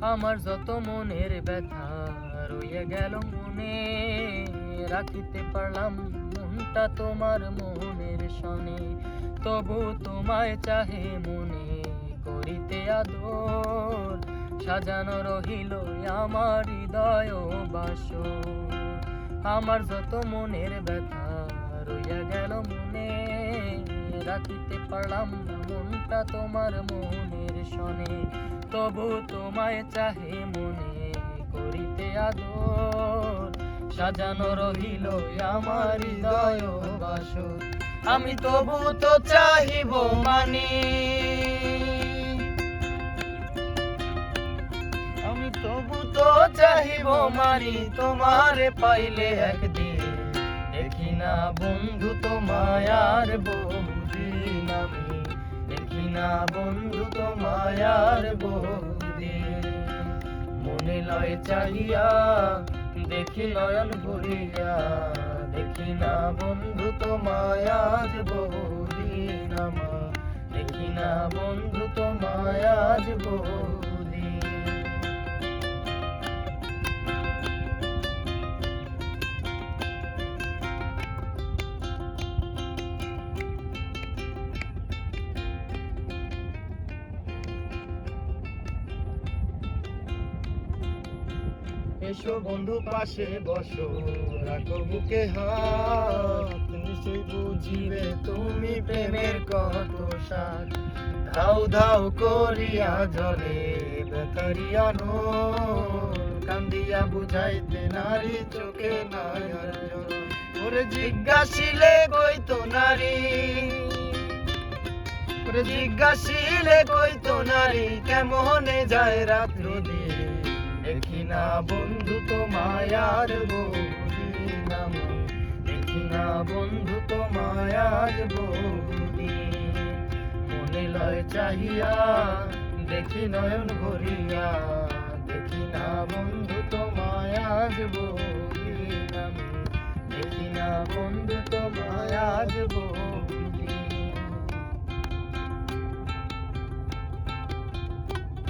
আমার যত মনের ব্যথা রয়ে গেল মনে, রাখিতে পারলাম মনটা তোমার মনের সনে। তবু তোমায় চাহে মনে করিতে আদর, সাজানো রহিল আমার হৃদয় বাসর। আমার যত মনের ব্যথা রইয়া গেল মনে, রাখিতে পারলাম না মনটা তোমার মনের সনে। তবু তোমায় চাহে মনে করিতে আদর, সাজানো রহিল আমার হৃদয় বাসর। আমি তবু তো চাহিব মানি, আমি তবু তো চাহিব মানি তোমারে পাইলে একদিন। দেখি না বন্ধু তোমায় আর বহুদিন, আমি দেখি না বন্ধু তোমায় আর বহুদিন। মনে লয় চাহিয়া দেখি নয়ন ভরিয়া, দেখি না বন্ধু তোমায় আজ বহুদিন আমার, দেখি না বন্ধু তোমায় আজ বহুদিন। এসো বন্ধু পাশে বসো, রাখো বুকে হাত, নিশ্চয় বুঝিবে তুমি প্রেমের কত স্বাদ। ধাউ ধাউ করিয়া জলে বেতারিয়া নূর, কান্দিয়া বুঝাইতে নারী চোখে নাই আর জল। ওরে জিজ্ঞাসিলে কইতো নারী, ওরে জিজ্ঞাসিলে কইতো নারী, কেমনে যায় রাত্র দিন। দেখি না বন্ধু তোমায় আর বহুদিন, আমি দেখি না বন্ধু তোমায় আর বহুদিন। মনে লয় চাহিয়া দেখি নয়ন ভরিয়া, দেখি না বন্ধু তোমায় আজ বহুদিন, আমি দেখি না বন্ধু তোমায় আজ বহুদিন।